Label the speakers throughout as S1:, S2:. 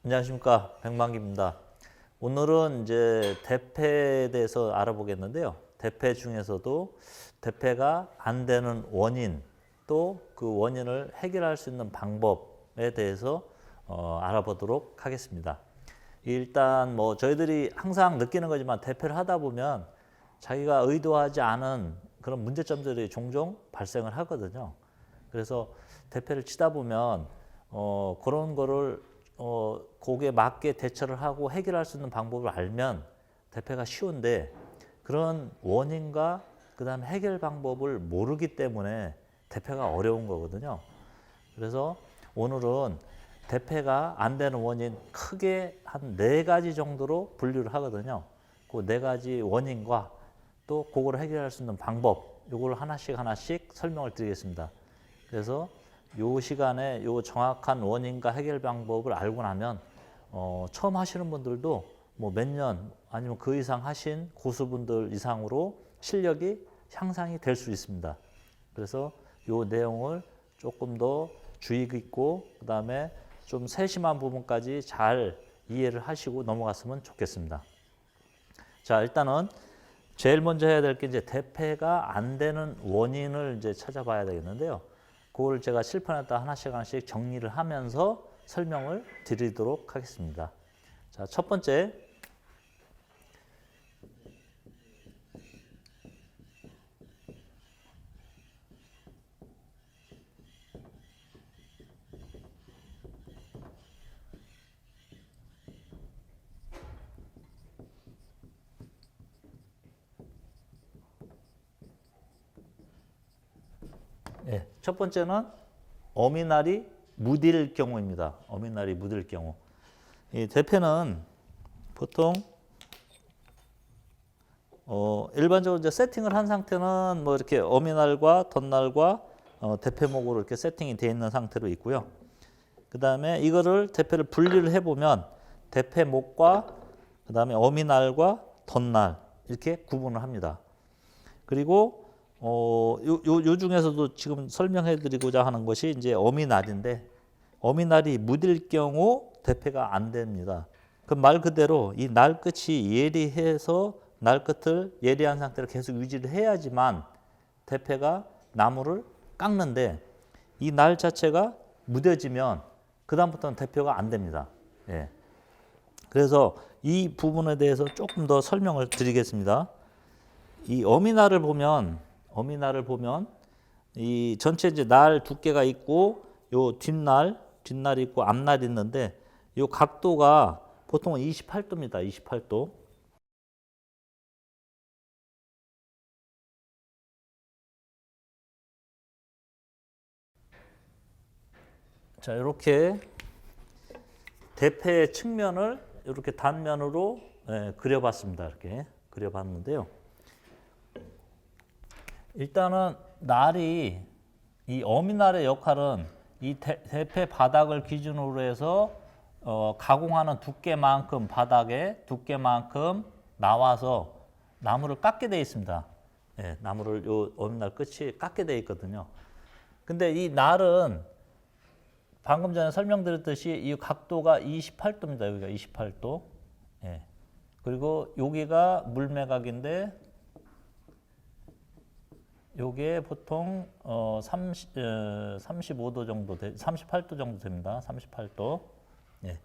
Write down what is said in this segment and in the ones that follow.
S1: 안녕하십니까, 백만기입니다. 오늘은 이제 대패에 대해서 알아보겠는데요. 대패 중에서도 대패가 안 되는 원인, 또 그 원인을 해결할 수 있는 방법에 대해서 알아보도록 하겠습니다. 일단 뭐 저희들이 항상 느끼는 거지만 대패를 하다 보면 자기가 의도하지 않은 그런 문제점들이 종종 발생을 하거든요. 그래서 대패를 치다 보면 그런 거를 거기에 맞게 대처를 하고 해결할 수 있는 방법을 알면 대패가 쉬운데, 그런 원인과 그다음에 해결 방법을 모르기 때문에 대패가 어려운 거거든요. 그래서 오늘은 대패가 안 되는 원인 크게 한 4가지 정도로 분류를 하거든요. 그 4가지 원인과 또 그거를 해결할 수 있는 방법, 이걸 하나씩 설명을 드리겠습니다. 그래서 요 시간에 요 정확한 원인과 해결 방법을 알고 나면 처음 하시는 분들도 뭐 몇 년 아니면 그 이상 하신 고수분들 이상으로 실력이 향상이 될 수 있습니다. 그래서 요 내용을 조금 더 주의 깊고 그다음에 좀 세심한 부분까지 잘 이해를 하시고 넘어갔으면 좋겠습니다. 자, 일단은 제일 먼저 해야 될 게 이제 대패가 안 되는 원인을 이제 찾아봐야 되겠는데요. 그걸 제가 칠판에다 하나씩 정리를 하면서 설명을 드리도록 하겠습니다. 자, 첫 번째, 첫 번째는 어미날이 무딜 경우입니다. 어미날이 무딜 경우. 이 대패는 보통 일반적으로 이제 세팅을 한 상태는 뭐 이렇게 어미날과 덧날과 대패목으로 이렇게 세팅이 되어 있는 상태로 있고요. 그 다음에 이거를 대패를 분리를 해보면 대패목과 그 다음에 어미날과 덧날 이렇게 구분을 합니다. 그리고 요 중에서도 지금 설명해 드리고자 하는 것이 이제 어미날인데, 어미날이 무딜 경우 대패가 안 됩니다. 그 말 그대로 이 날 끝이 예리해서 날 끝을 예리한 상태로 계속 유지를 해야지만 대패가 나무를 깎는데, 이 날 자체가 무뎌지면 그다음부터는 대패가 안 됩니다. 예. 그래서 이 부분에 대해서 조금 더 설명을 드리겠습니다. 이 어미날을 보면 이 전체 이제 날 두께가 있고 요 뒷날이 있고 앞날이 있는데, 요 각도가 보통 28도입니다. 28도. 자, 이렇게 대패의 측면을 이렇게 단면으로 그려봤습니다. 이렇게 그려봤는데요. 일단은 날이, 이 어미날의 역할은 이 대패 바닥을 기준으로 해서 가공하는 두께만큼, 바닥의 두께만큼 나와서 나무를 깎게 되어 있습니다. 예, 나무를 요 어미날 끝이 깎게 되어 있거든요. 근데 이 날은 방금 전에 설명드렸듯이 이 각도가 28도입니다. 여기가 28도. 예. 그리고 여기가 물매각인데 요게 보통 35도 정도 38도 정도 됩니다. 38도. 예.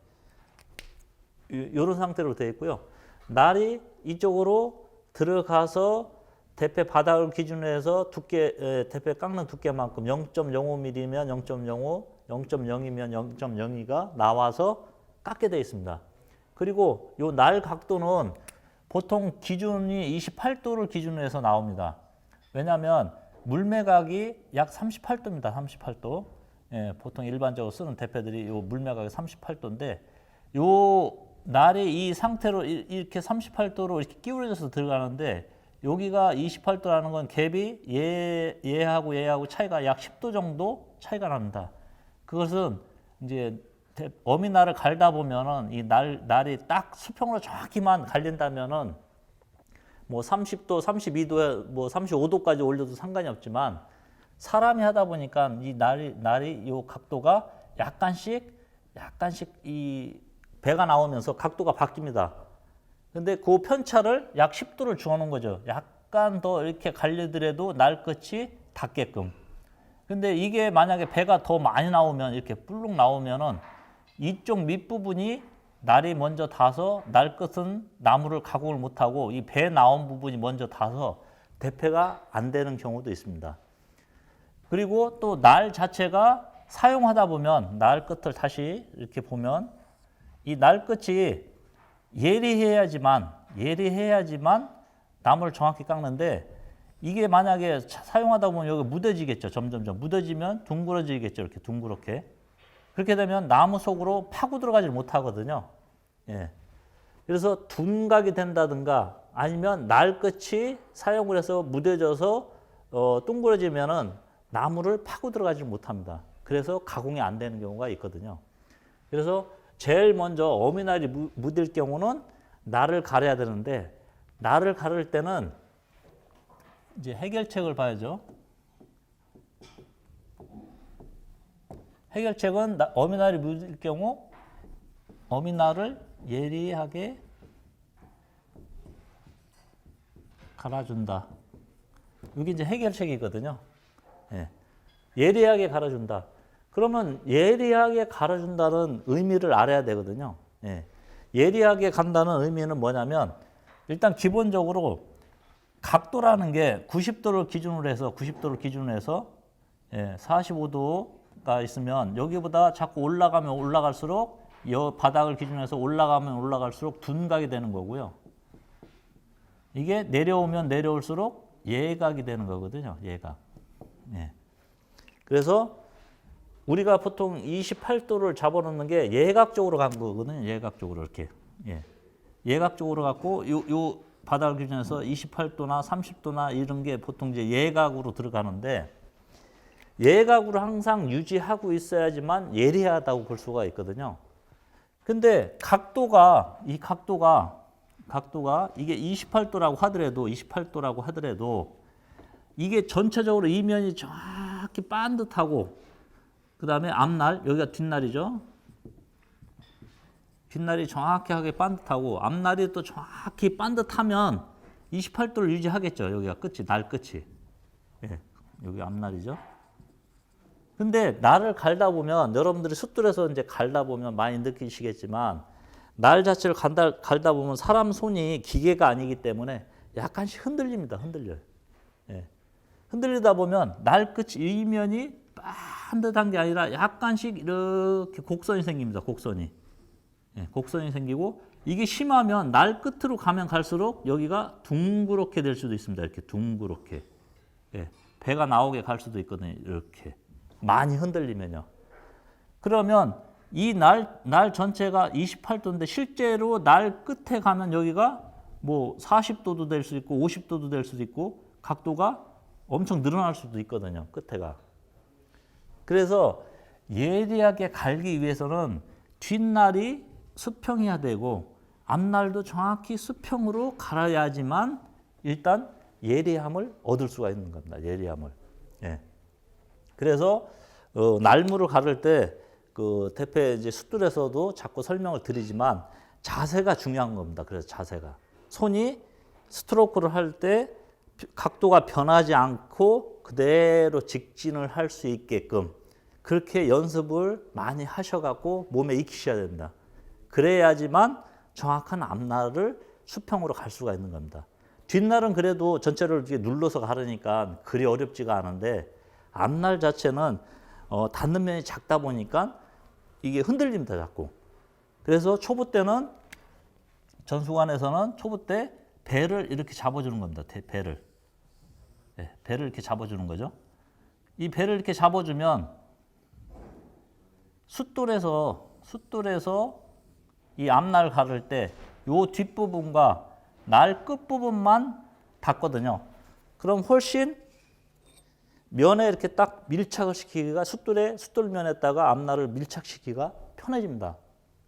S1: 요런 상태로 되어 있고요. 날이 이쪽으로 들어가서 대패 바닥을 기준으로 해서 두께, 대패 깎는 두께만큼 0.05mm면 0.05, 0.0이면 0.02가 나와서 깎게 되어 있습니다. 그리고 요 날 각도는 보통 기준이 28도를 기준으로 해서 나옵니다. 왜냐하면 물매각이 약 38도입니다. 38도. 예, 보통 일반적으로 쓰는 대패들이 요 물매각이 38도인데, 요 날이 이 상태로 이렇게 38도로 이렇게 기울어져서 들어가는데, 여기가 28도라는 건 갭이 얘하고 차이가 약 10도 정도 차이가 납니다. 그것은 이제 어미날을 갈다 보면은 이 날이 딱 수평으로 정확히만 갈린다면은 뭐 30도, 32도에 뭐 35도까지 올려도 상관이 없지만, 사람이 하다 보니까 이 날이 요 각도가 약간씩 이 배가 나오면서 각도가 바뀝니다. 근데 그 편차를 약 10도를 주어놓은 거죠. 약간 더 이렇게 갈리더라도 날 끝이 닿게끔. 근데 이게 만약에 배가 더 많이 나오면 이렇게 불룩 나오면은 이쪽 밑부분이 날이 먼저 닿아서 날 끝은 나무를 가공을 못하고 이 배 나온 부분이 먼저 닿아서 대패가 안 되는 경우도 있습니다. 그리고 또 날 자체가 사용하다 보면 날 끝을 다시 이렇게 보면 이 날 끝이 예리해야지만 나무를 정확히 깎는데 이게 만약에 사용하다 보면 여기 무뎌지겠죠. 점점점 무뎌지면 둥그러지겠죠. 이렇게 둥그렇게. 그렇게 되면 나무 속으로 파고 들어가지 못하거든요. 예. 그래서 둔각이 된다든가 아니면 날 끝이 사용을 해서 무뎌져서 둥그러지면은 나무를 파고 들어가지 못합니다. 그래서 가공이 안 되는 경우가 있거든요. 그래서 제일 먼저 어미날이 무딜 경우는 날을 가려야 되는데 날을 가를 때는 이제 해결책을 봐야죠. 해결책은 어미날이 무딜 경우 어미날을 예리하게 갈아준다. 이게 이제 해결책이거든요. 예. 예리하게 갈아준다. 그러면 예리하게 갈아준다는 의미를 알아야 되거든요. 예. 예리하게 간다는 의미는 뭐냐면 일단 기본적으로 각도라는 게 90도를 기준으로 해서 예, 45도가 있으면 여기보다 자꾸 올라가면 올라갈수록 이 바닥을 기준으로 해서 올라가면 올라갈수록 둔각이 되는 거고요. 이게 내려오면 내려올수록 예각이 되는 거거든요. 예각. 예. 그래서 우리가 보통 28도를 잡아놓는 게 예각적으로 간 거거든요. 예각적으로 이렇게. 예. 예각적으로 갖고 요 바닥을 기준해서 28도나 30도나 이런 게 보통 이제 예각으로 들어가는데 예각으로 항상 유지하고 있어야지만 예리하다고 볼 수가 있거든요. 근데 각도가 이게 28도라고 하더라도 이게 전체적으로 이면이 정확히 반듯하고 그다음에 앞날 여기가 뒷날이죠. 뒷날이 정확하게 반듯하고 앞날이 또 정확히 반듯하면 28도를 유지하겠죠. 여기가 끝이 날 끝이. 예, 여기 앞날이죠. 근데 날을 갈다 보면 여러분들이 숫돌에서 이제 갈다 보면 많이 느끼시겠지만 날 자체를 갈다 보면 사람 손이 기계가 아니기 때문에 약간씩 흔들립니다. 흔들려요. 예. 흔들리다 보면 날 끝이 이면이 반듯한 게 아니라 약간씩 이렇게 곡선이 생깁니다. 곡선이. 예, 곡선이 생기고 이게 심하면 날 끝으로 가면 갈수록 여기가 둥그렇게 될 수도 있습니다. 이렇게 둥그렇게. 예, 배가 나오게 갈 수도 있거든요. 이렇게. 많이 흔들리면요. 그러면 이 날 전체가 28도인데 실제로 날 끝에 가면 여기가 뭐 40도도 될 수 있고 50도도 될 수도 있고 각도가 엄청 늘어날 수도 있거든요. 끝에가. 그래서 예리하게 갈기 위해서는 뒷날이 수평해야 되고 앞날도 정확히 수평으로 갈아야지만 일단 예리함을 얻을 수가 있는 겁니다. 예리함을. 예. 그래서 날무를 가를 때 그 대패 이제 숫돌에서도 자꾸 설명을 드리지만 자세가 중요한 겁니다. 그래서 자세가 손이 스트로크를 할 때 각도가 변하지 않고 그대로 직진을 할 수 있게끔 그렇게 연습을 많이 하셔갖고 몸에 익히셔야 됩니다. 그래야지만 정확한 앞날을 수평으로 갈 수가 있는 겁니다. 뒷날은 그래도 전체를 이렇게 눌러서 가르니까 그리 어렵지가 않은데 앞날 자체는 닿는 면이 작다 보니까 이게 흔들립니다, 자꾸. 그래서 초보 때는 전수관에서는 초보 때 배를 이렇게 잡아주는 겁니다. 배를. 네, 배를 이렇게 잡아주는 거죠. 이 배를 이렇게 잡아주면 숫돌에서 이 앞날 가를 때 요 뒷부분과 날 끝부분만 닿거든요. 그럼 훨씬 면에 이렇게 딱 밀착을 시키기가 숫돌면에다가 앞날을 밀착시키기가 편해집니다.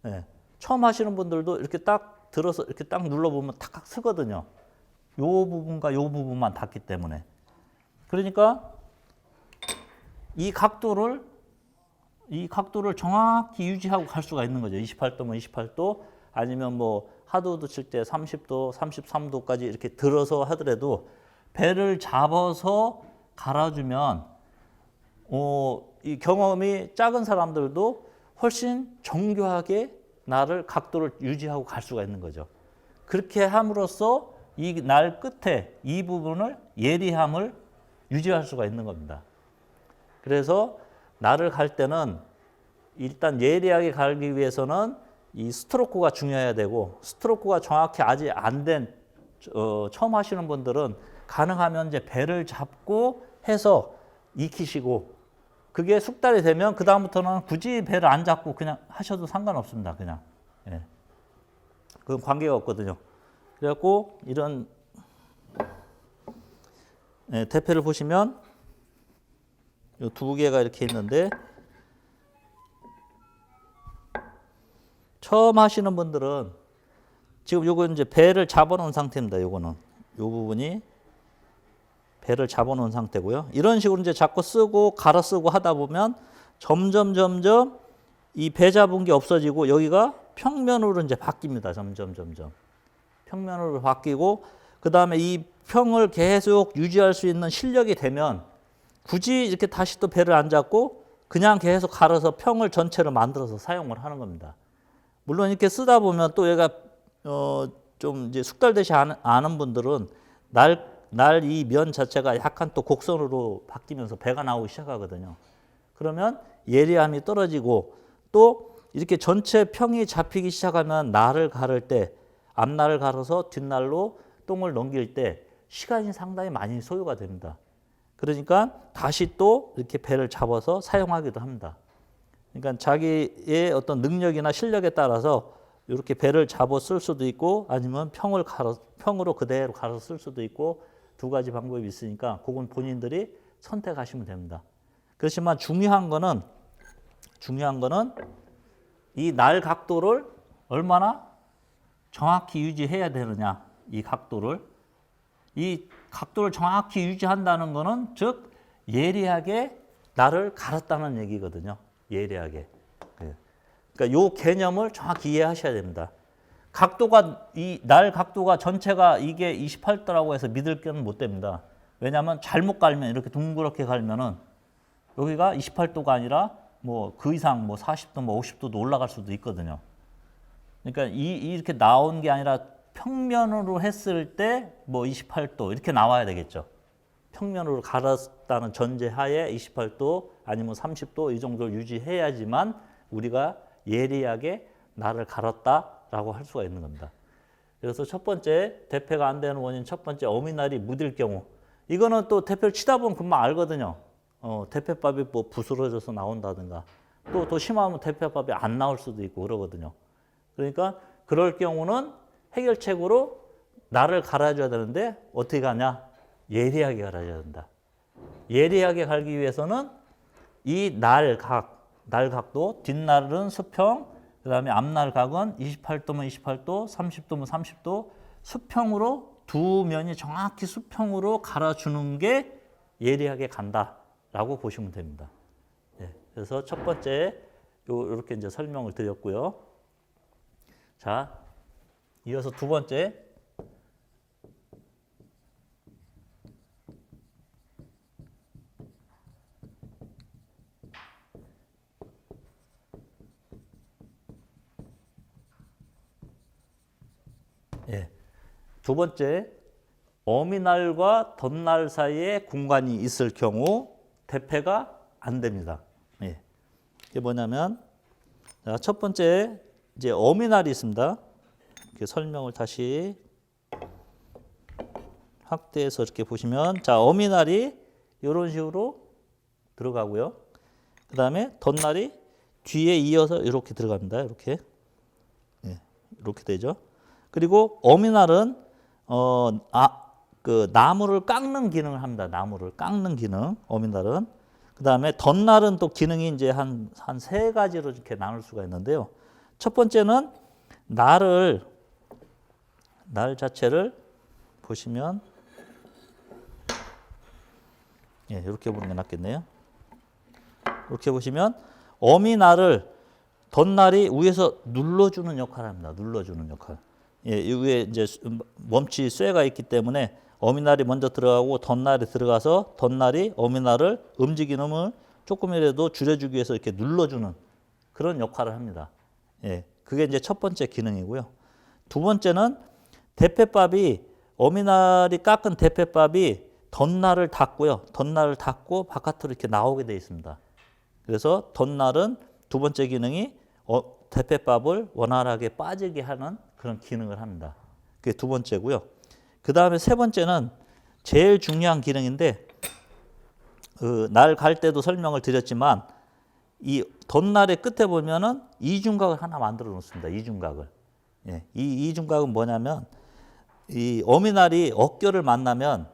S1: 네. 처음 하시는 분들도 이렇게 딱 들어서 이렇게 딱 눌러보면 탁탁 쓰거든요. 요 부분과 요 부분만 닿기 때문에. 그러니까 이 각도를 이 각도를 정확히 유지하고 갈 수가 있는 거죠. 28도면 28도, 아니면 뭐 하드우드 칠 때 30도, 33도까지 이렇게 들어서 하더라도 배를 잡아서 갈아주면 이 경험이 작은 사람들도 훨씬 정교하게 날을 각도를 유지하고 갈 수가 있는 거죠. 그렇게 함으로써 이 날 끝에 이 부분을 예리함을 유지할 수가 있는 겁니다. 그래서 날을 갈 때는 일단 예리하게 갈기 위해서는 이 스트로크가 중요해야 되고, 스트로크가 정확히 아직 안 된 처음 하시는 분들은 가능하면 이제 배를 잡고 해서 익히시고, 그게 숙달이 되면 그 다음부터는 굳이 배를 안 잡고 그냥 하셔도 상관없습니다. 그냥 그건 관계가 없거든요. 그래갖고 이런 대패를 보시면 이 두 개가 이렇게 있는데, 처음 하시는 분들은 지금 요거 이제 배를 잡아놓은 상태입니다. 요거는 요 부분이 배를 잡아놓은 상태고요. 이런 식으로 이제 자꾸 쓰고 갈아 쓰고 하다 보면 점점 이 배 잡은 게 없어지고 여기가 평면으로 이제 바뀝니다. 점점 평면으로 바뀌고, 그 다음에 이 평을 계속 유지할 수 있는 실력이 되면 굳이 이렇게 다시 또 배를 안 잡고 그냥 계속 갈아서 평을 전체로 만들어서 사용을 하는 겁니다. 물론 이렇게 쓰다 보면 또 얘가 좀 이제 숙달되지 않은 분들은 날 이 면 자체가 약간 또 곡선으로 바뀌면서 배가 나오기 시작하거든요. 그러면 예리함이 떨어지고, 또 이렇게 전체 평이 잡히기 시작하면 날을 가를 때, 앞날을 갈아서 뒷날로 똥을 넘길 때 시간이 상당히 많이 소요가 됩니다. 그러니까 다시 또 이렇게 배를 잡아서 사용하기도 합니다. 그러니까 자기의 어떤 능력이나 실력에 따라서 이렇게 배를 잡아 쓸 수도 있고, 아니면 평으로 그대로 갈아서 쓸 수도 있고, 두 가지 방법이 있으니까 그건 본인들이 선택하시면 됩니다. 그렇지만 중요한 거는 이 날 각도를 얼마나 정확히 유지해야 되느냐. 이 각도를 정확히 유지한다는 거는 즉 예리하게 날을 갈았다는 얘기거든요. 예리하게. 그러니까 요 개념을 정확히 이해하셔야 됩니다. 이 날 각도가 전체가 이게 28도라고 해서 믿을 건 못 됩니다. 왜냐하면 잘못 갈면, 이렇게 둥그렇게 갈면은 여기가 28도가 아니라 뭐 그 이상 뭐 40도, 뭐 50도도 올라갈 수도 있거든요. 그러니까 이렇게 나온 게 아니라 평면으로 했을 때 뭐 28도 이렇게 나와야 되겠죠. 평면으로 갈았다는 전제하에 28도 아니면 30도 이 정도를 유지해야지만 우리가 예리하게 날을 갈았다라고 할 수가 있는 겁니다. 그래서 첫 번째, 대패가 안 되는 원인 첫 번째, 어미날이 무딜 경우. 이거는 또 대패를 치다 보면 금방 알거든요. 대패밥이 뭐 부스러져서 나온다든가, 또 더 심하면 대패밥이 안 나올 수도 있고 그러거든요. 그러니까 그럴 경우는 해결책으로 날을 갈아줘야 되는데 어떻게 가냐? 예리하게 갈아줘야 된다. 예리하게 갈기 위해서는 이 날각도, 뒷날은 수평, 그 다음에 앞날각은 28도면 28도, 30도면 30도, 수평으로 두 면이 정확히 수평으로 갈아주는 게 예리하게 간다라고 보시면 됩니다. 네, 그래서 첫 번째 이렇게 이제 설명을 드렸고요. 자, 이어서 두 번째. 예. 두 번째, 어미날과 덧날 사이에 공간이 있을 경우 대패가 안 됩니다. 예. 이게 뭐냐면, 자, 첫 번째 이제 어미날이 있습니다. 이렇게 설명을 다시 확대해서 이렇게 보시면, 자, 어미날이 이런 식으로 들어가고요. 그 다음에 덧날이 뒤에 이어서 이렇게 들어갑니다. 이렇게. 예, 이렇게 되죠. 그리고 어미날은 그 나무를 깎는 기능을 합니다. 나무를 깎는 기능, 어미날은. 그 다음에 덧날은 또 기능이 이제 한 세 가지로 이렇게 나눌 수가 있는데요. 첫 번째는 날 자체를 보시면, 예, 이렇게 보는 게 낫겠네요. 이렇게 보시면 어미날을 덧날이 위에서 눌러주는 역할을 합니다. 눌러주는 역할. 예, 이 위에 이제 멈치 쇠가 있기 때문에 어미날이 먼저 들어가고 덧날이 들어가서 덧날이 어미날을 움직이는 조금이라도 줄여주기 위해서 이렇게 눌러주는 그런 역할을 합니다. 예, 그게 이제 첫 번째 기능이고요. 두 번째는 대패밥이 어미날이 깎은 대패밥이 덧날을 닫고요. 덧날을 닫고 바깥으로 이렇게 나오게 되어 있습니다. 그래서 덧날은 두 번째 기능이 대패밥을 원활하게 빠지게 하는 그런 기능을 합니다. 그게 두 번째고요. 그 다음에 세 번째는 제일 중요한 기능인데 날 갈 때도 설명을 드렸지만 이 덧날의 끝에 보면은 이중각을 하나 만들어 놓습니다. 이중각을. 예, 이 이중각은 뭐냐면 이 어미날이 어깨를 만나면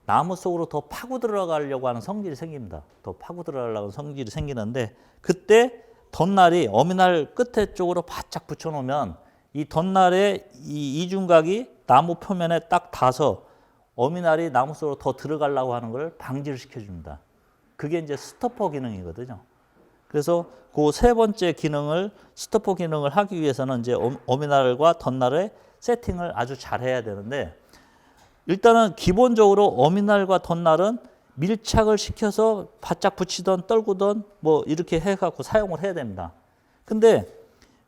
S1: 나무 속으로 더 파고 들어가려고 하는 성질이 생깁니다. 더 파고 들어가려고 하는 성질이 생기는데 그때 덧날이 어미날 끝에 쪽으로 바짝 붙여놓으면 이 덧날의 이 이중각이 나무 표면에 딱 닿아서 어미날이 나무 속으로 더 들어가려고 하는 걸 방지를 시켜줍니다. 그게 이제 스토퍼 기능이거든요. 그래서 그 세 번째 기능을 스토퍼 기능을 하기 위해서는 이제 어미날과 덧날의 세팅을 아주 잘 해야 되는데 일단은 기본적으로 어미날과 덧날은 밀착을 시켜서 바짝 붙이던 떨구던 뭐 이렇게 해갖고 사용을 해야 됩니다. 근데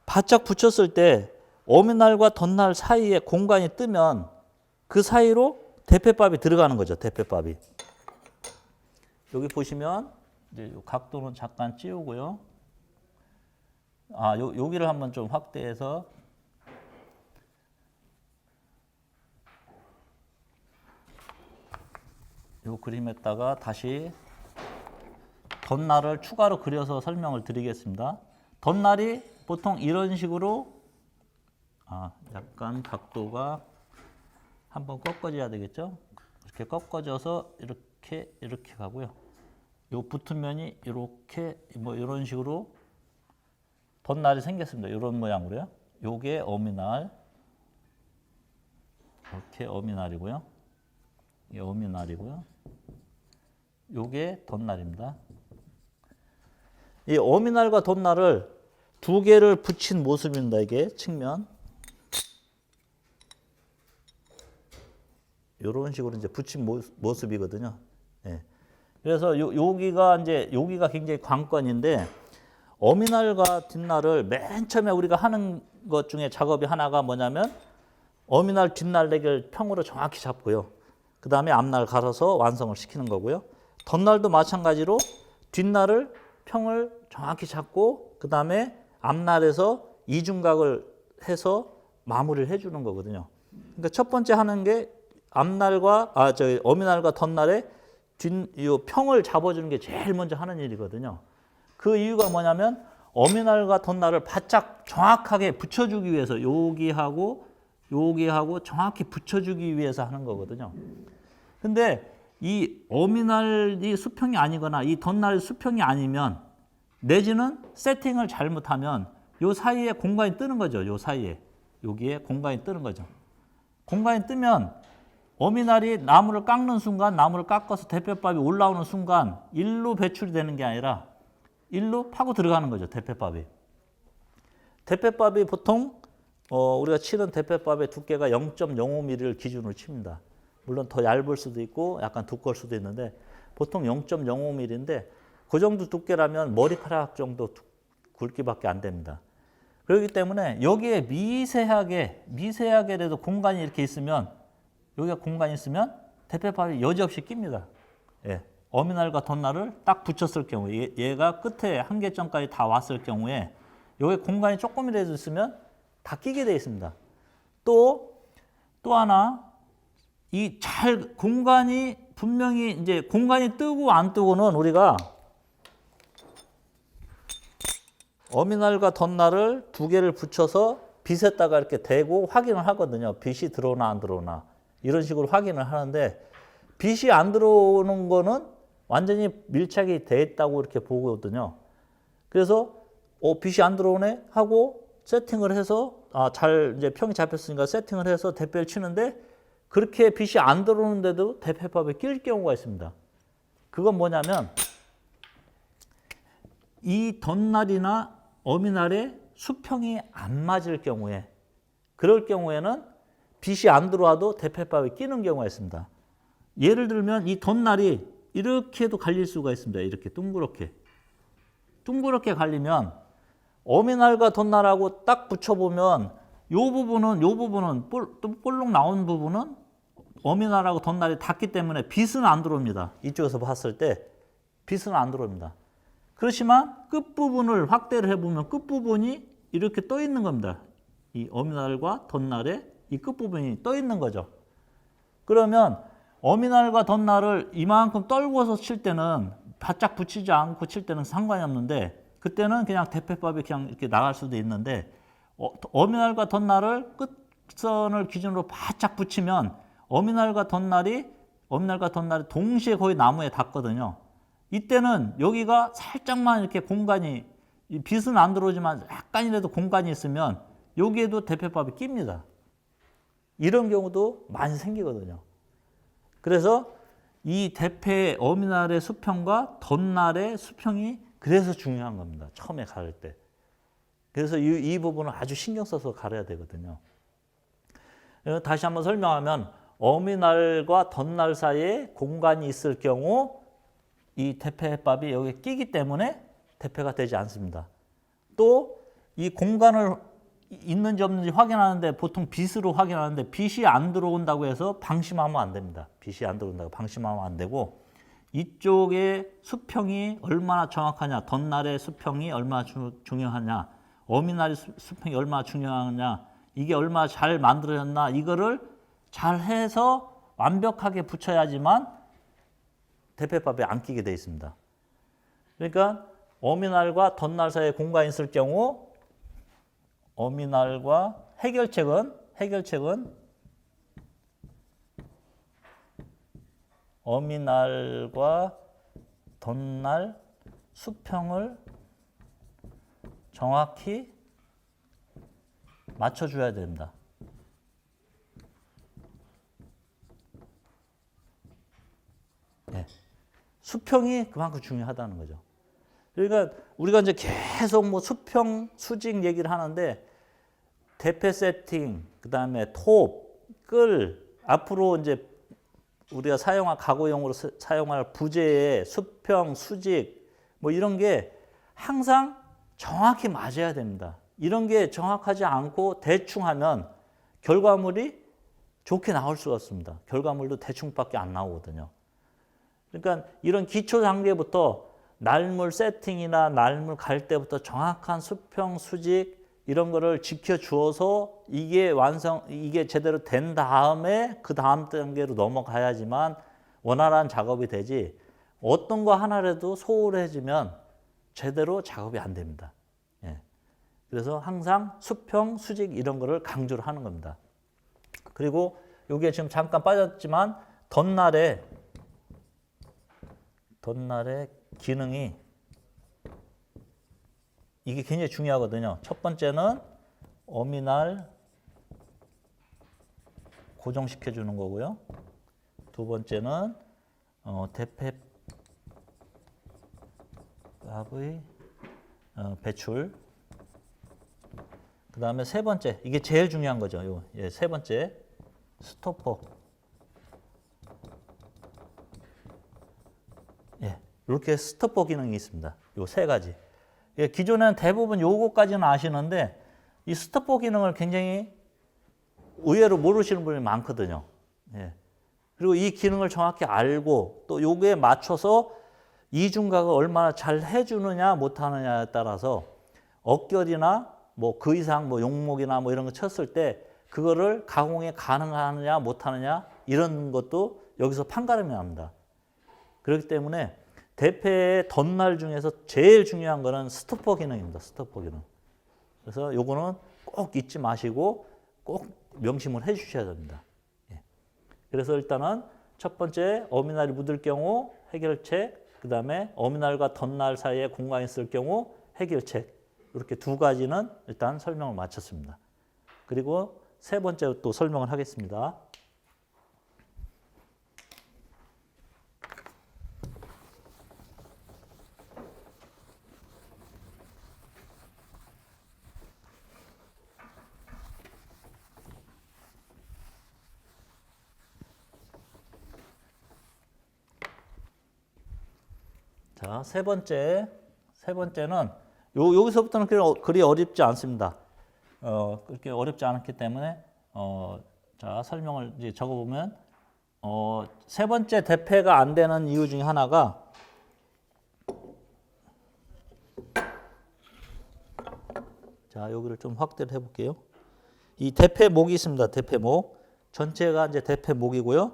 S1: 바짝 붙였을 때 어미날과 덧날 사이에 공간이 뜨면 그 사이로 대패밥이 들어가는 거죠. 대패밥이. 여기 보시면 이제 각도는 잠깐 찌우고요. 여기를 한번 좀 확대해서 이 그림에다가 다시 덧날을 추가로 그려서 설명을 드리겠습니다. 덧날이 보통 이런 식으로 약간 각도가 한번 꺾어져야 되겠죠? 이렇게 꺾어져서 이렇게 가고요. 요 붙은 면이 이렇게 뭐 이런 식으로 덧날이 생겼습니다. 이런 모양으로요. 요게 어미날, 이렇게 어미날이고요. 이게 어미날이고요. 요게 덧날입니다. 이 어미날과 덧날을 두 개를 붙인 모습입니다. 이게 측면. 이런 식으로 이제 붙인 모습이거든요. 예. 그래서 여기가 굉장히 관건인데 어미날과 뒷날을 맨 처음에 우리가 하는 것 중에 작업이 하나가 뭐냐면 어미날 뒷날 레기를 평으로 정확히 잡고요. 그 다음에 앞날 갈아서 완성을 시키는 거고요. 덧날도 마찬가지로 뒷날을 평을 정확히 잡고 그 다음에 앞날에서 이중각을 해서 마무리를 해주는 거거든요. 그러니까 첫 번째 하는 게 어미날과 덧날의 이 평을 잡아주는 게 제일 먼저 하는 일이거든요. 그 이유가 뭐냐면 어미날과 덧날을 바짝 정확하게 붙여주기 위해서 여기하고 정확히 붙여주기 위해서 하는 거거든요. 근데 이 어미날이 수평이 아니거나 이 덧날이 수평이 아니면 내지는 세팅을 잘못하면 요 사이에 공간이 뜨는 거죠. 요 사이에 여기에 공간이 뜨는 거죠. 공간이 뜨면 어미날이 나무를 깎는 순간 나무를 깎아서 대패밥이 올라오는 순간 일로 배출이 되는 게 아니라 일로 파고 들어가는 거죠. 대패밥이. 대패밥이 보통 우리가 치는 대패밥의 두께가 0.05mm를 기준으로 칩니다. 물론 더 얇을 수도 있고 약간 두꺼울 수도 있는데 보통 0.05mm인데 그 정도 두께라면 머리카락 정도 굵기밖에 안 됩니다. 그렇기 때문에 여기에 미세하게라도 공간이 이렇게 있으면 여기가 공간이 있으면 대패밥이 여지없이 낍니다. 예. 어미날과 덧날을 딱 붙였을 경우 얘가 끝에 한계점까지 다 왔을 경우에 여기 공간이 조금이라도 있으면 다 끼게 되어 있습니다. 또 하나 공간이 분명히 이제 공간이 뜨고 안 뜨고는 우리가 어미날과 덧날을 두 개를 붙여서 빗에다가 이렇게 대고 확인을 하거든요. 빗이 들어오나 안 들어오나 이런 식으로 확인을 하는데 빗이 안 들어오는 거는 완전히 밀착이 돼 있다고 이렇게 보거든요. 그래서 빗이 안 들어오네 하고 세팅을 해서 잘 이제 평이 잡혔으니까 세팅을 해서 대패를 치는데 그렇게 빗이 안 들어오는데도 대패밥에 낄 경우가 있습니다. 그건 뭐냐면 이 덧날이나 어미날의 수평이 안 맞을 경우에, 그럴 경우에는 빛이 안 들어와도 대패밥이 끼는 경우가 있습니다. 예를 들면 이 덧날이 이렇게도 갈릴 수가 있습니다. 이렇게 둥그렇게 갈리면 어미날과 덧날하고 딱 붙여보면 요 부분은 볼록 나온 부분은 어미날하고 덧날이 닿기 때문에 빛은 안 들어옵니다. 이쪽에서 봤을 때 빛은 안 들어옵니다. 그렇지만 끝부분을 확대를 해보면 끝부분이 이렇게 떠 있는 겁니다. 이 어미날과 덧날의 이 끝부분이 떠 있는 거죠. 그러면 어미날과 덧날을 이만큼 떨궈서 칠 때는 바짝 붙이지 않고 칠 때는 상관이 없는데, 그때는 그냥 대패밥이 그냥 이렇게 나갈 수도 있는데, 어미날과 덧날을 끝선을 기준으로 바짝 붙이면 어미날과 덧날이 동시에 거의 나무에 닿거든요. 이때는 여기가 살짝만 이렇게 공간이, 빛은 안 들어오지만 약간이라도 공간이 있으면 여기에도 대패밥이 낍니다. 이런 경우도 많이 생기거든요. 그래서 이 대패 어미날의 수평과 덧날의 수평이 그래서 중요한 겁니다. 처음에 가를 때. 그래서 이 부분을 아주 신경 써서 가려야 되거든요. 다시 한번 설명하면 어미날과 덧날 사이에 공간이 있을 경우 이 대패밥이 여기 끼기 때문에 대패가 되지 않습니다. 또 이 공간을 있는지 없는지 확인하는데 보통 빛으로 확인하는데 빛이 안 들어온다고 해서 방심하면 안 됩니다. 빛이 안 들어온다고 방심하면 안 되고, 이쪽의 수평이 얼마나 정확하냐, 덧날의 수평이 얼마나 중요하냐, 어미날의 수평이 얼마나 중요하냐, 이게 얼마나 잘 만들어졌나, 이거를 잘 해서 완벽하게 붙여야지만 대패밥에 안 끼게 되어 있습니다. 그러니까 어미날과 덧날 사이에 공간이 있을 경우 어미날과 해결책은 어미날과 덧날 수평을 정확히 맞춰줘야 됩니다. 네. 수평이 그만큼 중요하다는 거죠. 그러니까 우리가 이제 계속 뭐 수평, 수직 얘기를 하는데, 대패 세팅, 그 다음에 톱, 끌, 앞으로 이제 우리가 가구용으로 사용할 부재의 수평, 수직, 뭐 이런 게 항상 정확히 맞아야 됩니다. 이런 게 정확하지 않고 대충 하면 결과물이 좋게 나올 수가 없습니다. 결과물도 대충밖에 안 나오거든요. 그러니까 이런 기초 단계부터 날물 세팅이나 날물 갈 때부터 정확한 수평, 수직 이런 거를 지켜주어서 이게 제대로 된 다음에 그 다음 단계로 넘어가야지만 원활한 작업이 되지, 어떤 거 하나라도 소홀해지면 제대로 작업이 안 됩니다. 예. 그래서 항상 수평, 수직 이런 거를 강조를 하는 겁니다. 그리고 이게 지금 잠깐 빠졌지만 덧날의 기능이 이게 굉장히 중요하거든요. 첫 번째는 어미날 고정시켜 주는 거고요. 두 번째는 대패밥의 배출. 그 다음에 세 번째, 이게 제일 중요한 거죠. 세 번째, 스토퍼. 이렇게 스토퍼 기능이 있습니다. 요 세 가지. 기존에는 대부분 요거까지는 아시는데 이 스토퍼 기능을 굉장히 의외로 모르시는 분이 많거든요. 그리고 이 기능을 정확히 알고 또 요거에 맞춰서 이중각을 얼마나 잘 해주느냐 못하느냐에 따라서 억결이나 뭐 그 이상 뭐 용목이나 뭐 이런 거 쳤을 때 그거를 가공이 가능하느냐 못하느냐 이런 것도 여기서 판가름이 납니다. 그렇기 때문에 대패의 덧날 중에서 제일 중요한 거는 스토퍼 기능입니다. 스토퍼 기능. 그래서 요거는 꼭 잊지 마시고 꼭 명심을 해 주셔야 됩니다. 그래서 일단은 첫 번째 어미날이 묻을 경우 해결책, 그 다음에 어미날과 덧날 사이에 공간이 있을 경우 해결책, 이렇게 두 가지는 일단 설명을 마쳤습니다. 그리고 세 번째 또 설명을 하겠습니다. 자, 세 번째는 여기서부터는 그리 어렵지 않습니다. 그렇게 어렵지 않기 때문에 자, 설명을 이제 적어보면 세 번째 대패가 안 되는 이유 중에 하나가 자, 여기를 좀 확대를 해볼게요. 이 대패목이 있습니다. 대패목. 전체가 이제 대패목이고요.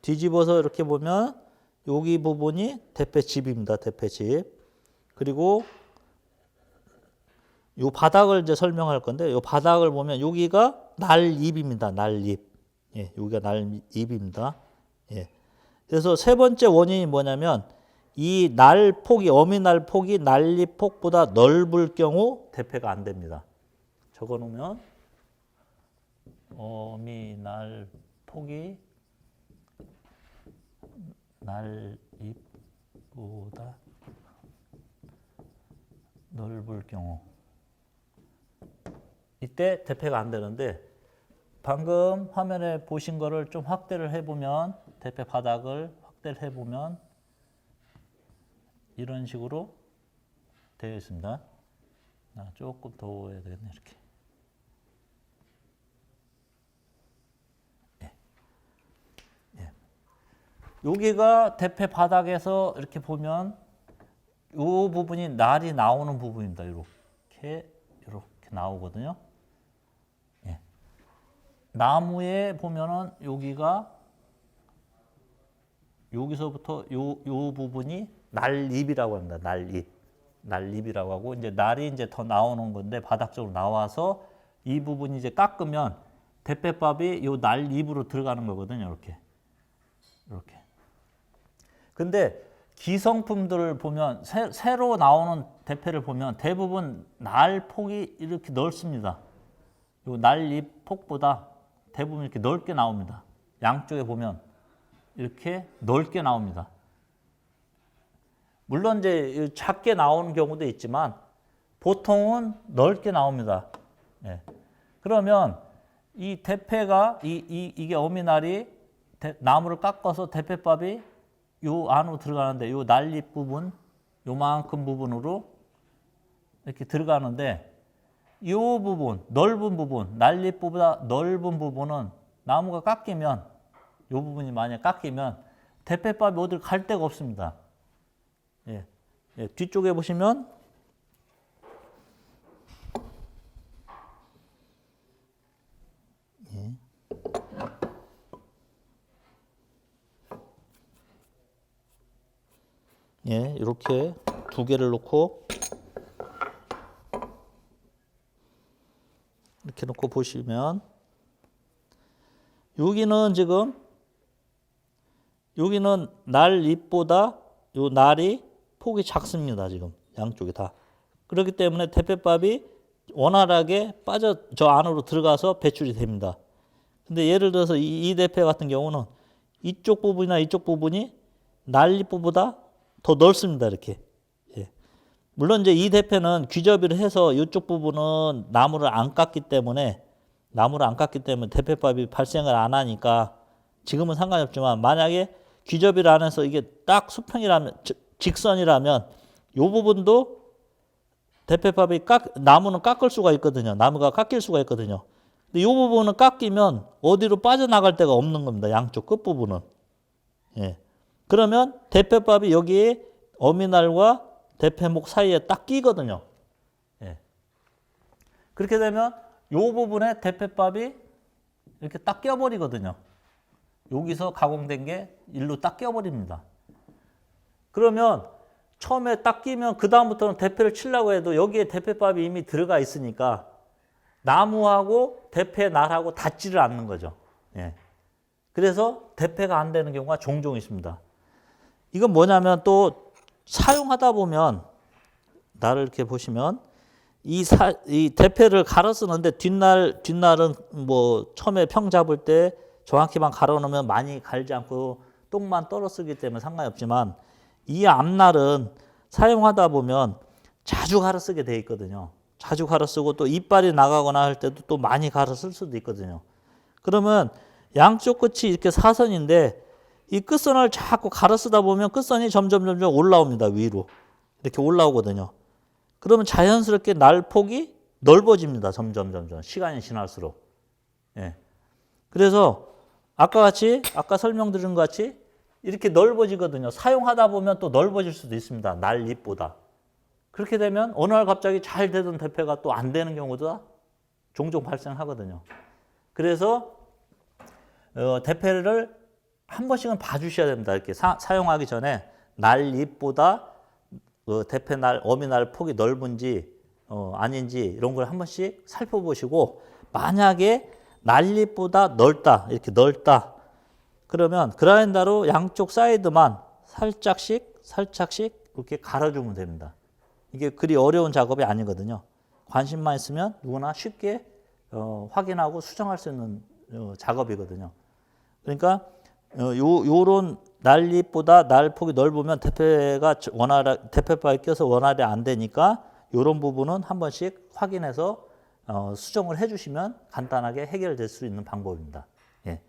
S1: 뒤집어서 이렇게 보면 여기 부분이 대패집입니다. 대패집. 그리고 요 바닥을 이제 설명할 건데 요 바닥을 보면 여기가 날입입니다. 날입. 예, 여기가 날입입니다. 예. 그래서 세 번째 원인이 뭐냐면 이 날폭이 어미날폭이 난립폭보다 넓을 경우 대패가 안 됩니다. 적어 놓으면 어미날폭이 난립보다 넓을 경우 이때 대패가 안 되는데 방금 화면에 보신 거를 좀 확대를 해보면 대패 바닥을 확대를 해보면 이런 식으로 되어 있습니다. 조금 더 해야 되겠네. 이렇게. 예. 예. 여기가 대패 바닥에서 이렇게 보면 이 부분이 날이 나오는 부분입니다. 이렇게 나오거든요. 예. 나무에 보면은 여기서부터 요 부분이 날립이라고 합니다. 날립이라고 하고 이제 날이 이제 더 나오는 건데 바닥쪽으로 나와서 이 부분이 이제 깎으면 대패밥이 요 날립으로 들어가는 거거든요. 이렇게. 근데 기성품들을 보면 새로 나오는 대패를 보면 대부분 날폭이 이렇게 넓습니다. 요 날립 폭보다 대부분 이렇게 넓게 나옵니다. 양쪽에 보면 이렇게 넓게 나옵니다. 물론 이제 작게 나오는 경우도 있지만 보통은 넓게 나옵니다. 예. 그러면 이 대패가 이게 어미날이 나무를 깎아서 대패밥이 요 안으로 들어가는데 요 난립 부분 요만큼 부분으로 이렇게 들어가는데 요 부분 넓은 부분 난립보다 넓은 부분은 나무가 깎이면 요 부분이 만약 깎이면 대패밥이 어딜 갈 데가 없습니다. 예. 예. 뒤쪽에 보시면 예. 예, 이렇게 두 개를 놓고 이렇게 놓고 보시면 여기는 지금 여기는 날잎보다 요 날이 폭이 작습니다. 지금 양쪽이 다. 그렇기 때문에 대패밥이 원활하게 빠져 저 안으로 들어가서 배출이 됩니다. 근데 예를 들어서 이 대패 같은 경우는 이쪽 부분이나 이쪽 부분이 날잎보다 더 넓습니다. 이렇게. 예. 물론 이제 이 대패는 귀접이를 해서 이쪽 부분은 나무를 안 깎기 때문에 대패밥이 발생을 안 하니까 지금은 상관이 없지만 만약에 귀접이를 안 해서 이게 딱 수평이라면 직선이라면 이 부분도 대패밥이 나무는 깎을 수가 있거든요. 나무가 깎일 수가 있거든요. 근데 이 부분은 깎이면 어디로 빠져나갈 데가 없는 겁니다. 양쪽 끝부분은. 예. 그러면 대패밥이 여기에 어미날과 대패목 사이에 딱 끼거든요. 예. 그렇게 되면 이 부분에 대패밥이 이렇게 딱 껴버리거든요. 여기서 가공된 게 일로 딱 껴버립니다. 그러면 처음에 딱 끼면 그 다음부터는 대패를 치려고 해도 여기에 대패밥이 이미 들어가 있으니까 나무하고 대패 날하고 닿지를 않는 거죠. 예. 그래서 대패가 안 되는 경우가 종종 있습니다. 이건 뭐냐면 또 사용하다 보면 날을 이렇게 보시면 이 대패를 갈아 쓰는데 뒷날은 뭐 처음에 평 잡을 때 정확히만 갈아 놓으면 많이 갈지 않고 똥만 떨어 쓰기 때문에 상관이 없지만 이 앞날은 사용하다 보면 자주 갈아 쓰게 돼 있거든요. 자주 갈아 쓰고 또 이빨이 나가거나 할 때도 또 많이 갈아 쓸 수도 있거든요. 그러면 양쪽 끝이 이렇게 사선인데 이 끝선을 자꾸 가로 쓰다 보면 끝선이 점점 올라옵니다. 위로. 이렇게 올라오거든요. 그러면 자연스럽게 날폭이 넓어집니다. 점점. 시간이 지날수록. 예. 그래서 아까 설명드린 것 같이 이렇게 넓어지거든요. 사용하다 보면 또 넓어질 수도 있습니다. 날 잎보다. 그렇게 되면 어느 날 갑자기 잘 되던 대패가 또 안 되는 경우도 종종 발생하거든요. 그래서 대패를 한 번씩은 봐주셔야 됩니다. 이렇게 사용하기 전에 날 잎보다 대패 날, 어미 날 폭이 넓은지 아닌지 이런 걸 한 번씩 살펴보시고 만약에 날 잎보다 넓다, 이렇게 넓다. 그러면 그라인더로 양쪽 사이드만 살짝씩 이렇게 갈아주면 됩니다. 이게 그리 어려운 작업이 아니거든요. 관심만 있으면 누구나 쉽게 확인하고 수정할 수 있는 작업이거든요. 그러니까 요런 날잎보다 날폭이 넓으면 대패바에 껴서 원활히 안 되니까 요런 부분은 한 번씩 확인해서 수정을 해주시면 간단하게 해결될 수 있는 방법입니다. 예.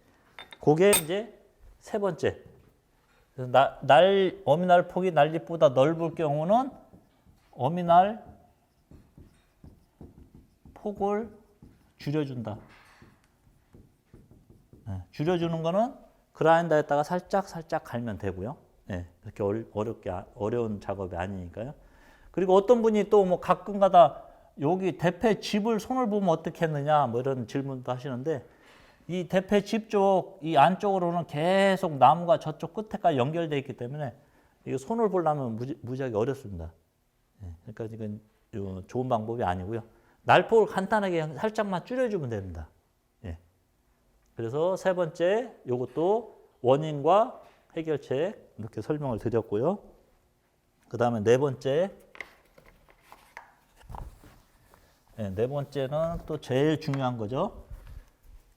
S1: 그게 이제 세 번째. 어미날 폭이 날잎보다 넓을 경우는 어미날 폭을 줄여준다. 예. 줄여주는 거는 그라인더에다가 살짝 갈면 되고요. 예. 그렇게 어려운 작업이 아니니까요. 그리고 어떤 분이 또 뭐 가끔가다 여기 대패 집을 손을 보면 어떻게 했느냐 뭐 이런 질문도 하시는데 이 대패 집 쪽 이 안쪽으로는 계속 나무가 저쪽 끝에까지 연결되어 있기 때문에 이거 손을 보려면 무지하게 어렵습니다. 그러니까 이건 좋은 방법이 아니고요. 날폭을 간단하게 살짝만 줄여주면 됩니다. 예. 그래서 세 번째 이것도 원인과 해결책 이렇게 설명을 드렸고요. 그 다음에 네 번째는 또 제일 중요한 거죠.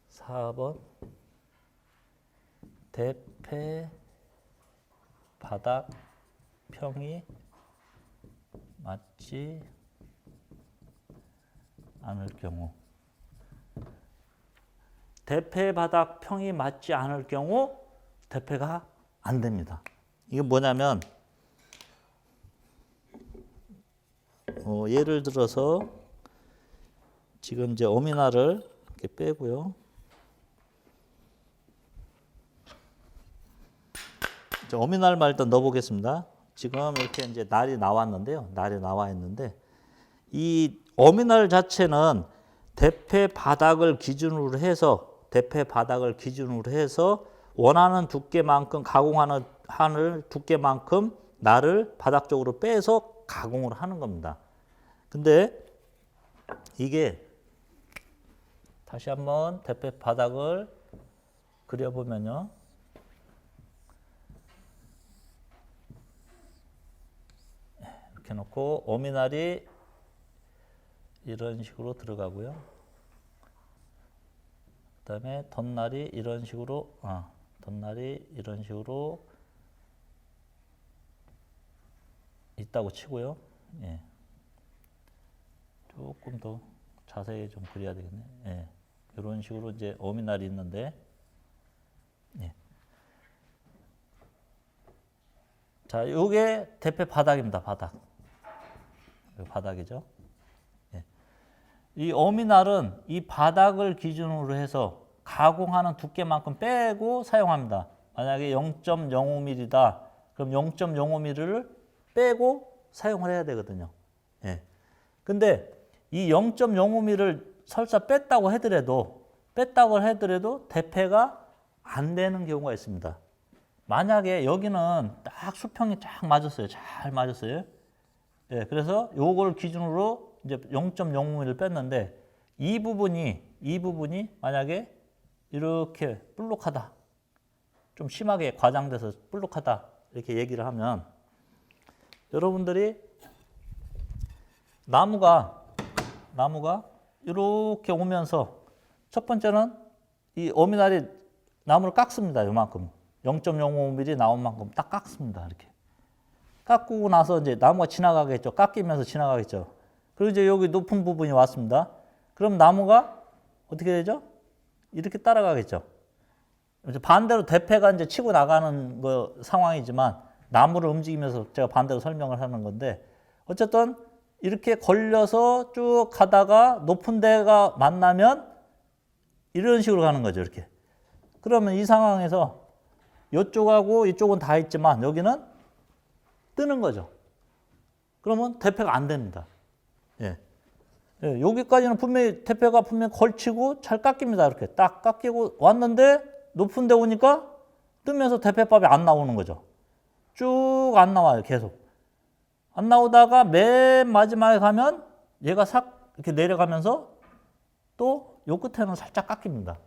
S1: 4번 대패 바닥 평이 맞지 않을 경우 대패 바닥 평이 맞지 않을 경우 대패가 안 됩니다. 이게 뭐냐면 예를 들어서 지금 이제 어미날을 이렇게 빼고요. 어미날만 일단 넣어보겠습니다. 지금 이렇게 이제 날이 나왔는데요. 날이 나와 있는데 이 어미날 자체는 대패 바닥을 기준으로 해서 원하는 두께만큼 가공하는 두께만큼 날을 바닥 쪽으로 빼서 가공을 하는 겁니다. 근데 이게 다시 한번 대패 바닥을 그려보면요. 이렇게 놓고 어미날이 이런 식으로 들어가고요. 그 다음에 덧날이 이런 식으로 있다고 치고요. 예. 조금 더 자세히 좀 그려야 되겠네. 예. 이런 식으로 이제 어미날이 있는데, 예. 자, 요게 대패 바닥입니다. 바닥이죠. 예. 이 어미날은 이 바닥을 기준으로 해서 가공하는 두께만큼 빼고 사용합니다. 만약에 0.05mm다. 그럼 0.05mm를 빼고 사용을 해야 되거든요. 예. 근데 이 0.05mm를 설사 뺐다고 하더라도 대패가 안 되는 경우가 있습니다. 만약에 여기는 딱 수평이 쫙 맞았어요. 잘 맞았어요. 예, 그래서 요걸 기준으로 이제 0.05mm를 뺐는데 이 부분이 만약에 이렇게 볼록하다. 좀 심하게 과장돼서 볼록하다. 이렇게 얘기를 하면 여러분들이 나무가 이렇게 오면서 첫 번째는 이 어미날이 나무를 깎습니다. 요만큼 0.05mm 나온 만큼 딱 깎습니다. 이렇게 깎고 나서 이제 나무가 지나가겠죠. 깎이면서 지나가겠죠. 그리고 이제 여기 높은 부분이 왔습니다. 그럼 나무가 어떻게 되죠? 이렇게 따라가겠죠. 이제 반대로 대패가 이제 치고 나가는 거 상황이지만 나무를 움직이면서 제가 반대로 설명을 하는 건데 어쨌든 이렇게 걸려서 쭉 가다가 높은 데가 만나면 이런 식으로 가는 거죠. 이렇게. 그러면 이 상황에서 이쪽하고 이쪽은 다 있지만 여기는 뜨는 거죠. 그러면 대패가 안 됩니다. 예. 예, 여기까지는 분명히 대패가 분명히 걸치고 잘 깎입니다. 이렇게 딱 깎이고 왔는데 높은 데 오니까 뜨면서 대패밥이 안 나오는 거죠. 쭉 안 나와요. 계속. 안 나오다가 맨 마지막에 가면 얘가 싹 이렇게 내려가면서 또 요 끝에는 살짝 깎입니다.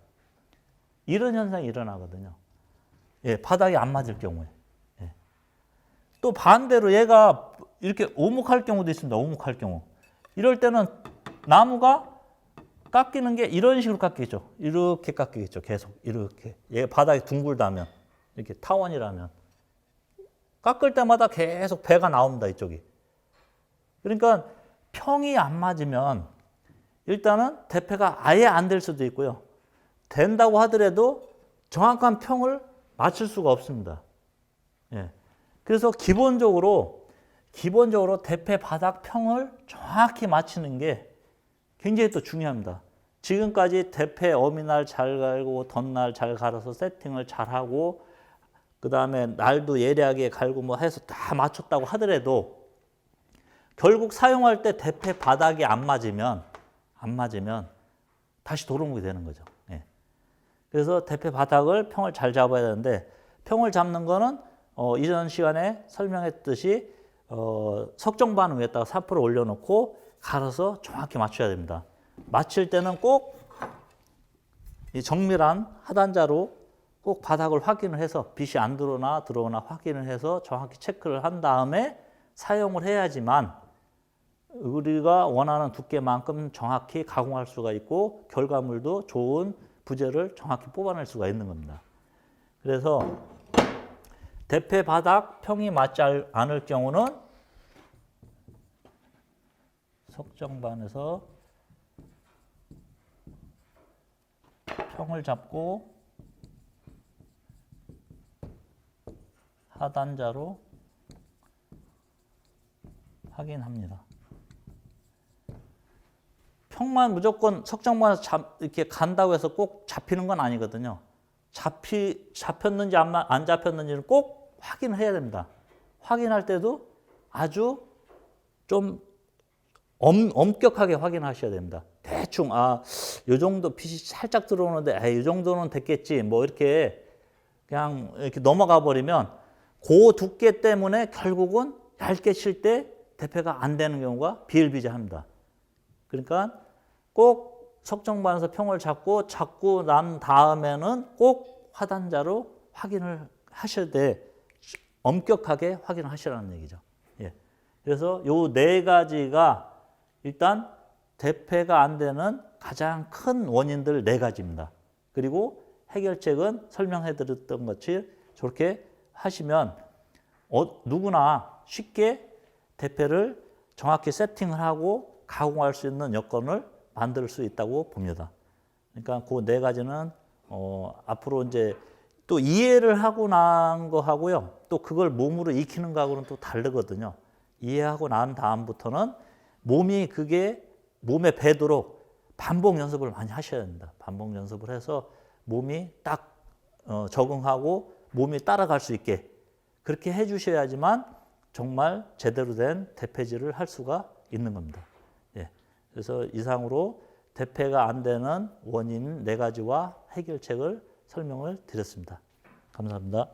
S1: 이런 현상이 일어나거든요. 예, 바닥이 안 맞을 경우에. 예. 또 반대로 얘가 이렇게 오목할 경우도 있습니다. 오목할 경우. 이럴 때는 나무가 깎이는 게 이런 식으로 깎이죠. 이렇게 깎이겠죠. 계속 이렇게. 얘 바닥이 둥글다면 이렇게 타원이라면 깎을 때마다 계속 배가 나옵니다. 이쪽이. 그러니까 평이 안 맞으면 일단은 대패가 아예 안 될 수도 있고요. 된다고 하더라도 정확한 평을 맞출 수가 없습니다. 예. 그래서 기본적으로 대패 바닥 평을 정확히 맞추는 게 굉장히 또 중요합니다. 지금까지 대패 어미날 잘 갈고 덧날 잘 갈아서 세팅을 잘 하고 그 다음에 날도 예리하게 갈고 뭐 해서 다 맞췄다고 하더라도 결국 사용할 때 대패 바닥이 안 맞으면 다시 도루묵이 되는 거죠. 예. 그래서 대패 바닥을 평을 잘 잡아야 되는데 평을 잡는 거는 이전 시간에 설명했듯이 석정반 위에다가 사포를 올려놓고 갈아서 정확히 맞춰야 됩니다. 맞출 때는 꼭 이 정밀한 하단자로 꼭 바닥을 확인을 해서 빛이 안 들어오나 확인을 해서 정확히 체크를 한 다음에 사용을 해야지만 우리가 원하는 두께만큼 정확히 가공할 수가 있고 결과물도 좋은 부재를 정확히 뽑아낼 수가 있는 겁니다. 그래서 대패 바닥 평이 맞지 않을 경우는 석정반에서 평을 잡고 하단자로 확인합니다. 평만 무조건 석정반에서 이렇게 간다고 해서 꼭 잡히는 건 아니거든요. 잡혔는지 안 잡혔는지는 꼭 확인을 해야 됩니다. 확인할 때도 아주 좀 엄격하게 확인하셔야 됩니다. 대충 요 정도 빛이 살짝 들어오는데 이 정도는 됐겠지 뭐 이렇게 그냥 이렇게 넘어가 버리면 그 두께 때문에 결국은 얇게 칠 때 대패가 안 되는 경우가 비일비재합니다. 그러니까 꼭 석정반에서 평을 잡고 난 다음에는 꼭 하단자로 확인을 하셔야 돼. 엄격하게 확인을 하시라는 얘기죠. 예. 그래서 요 네 가지가 일단 대패가 안 되는 가장 큰 원인들 네 가지입니다. 그리고 해결책은 설명해 드렸던 것이 저렇게 하시면 누구나 쉽게 대패를 정확히 세팅을 하고 가공할 수 있는 여건을 만들 수 있다고 봅니다. 그러니까 그 네 가지는 앞으로 이제 또 이해를 하고 난 거하고요. 또 그걸 몸으로 익히는 거하고는 또 다르거든요. 이해하고 난 다음부터는 몸이 그게 몸에 배도록 반복 연습을 많이 하셔야 됩니다. 반복 연습을 해서 몸이 딱 적응하고 몸이 따라갈 수 있게 그렇게 해주셔야지만 정말 제대로 된 대패질을 할 수가 있는 겁니다. 예. 그래서 이상으로 대패가 안 되는 원인 네 가지와 해결책을 설명을 드렸습니다. 감사합니다.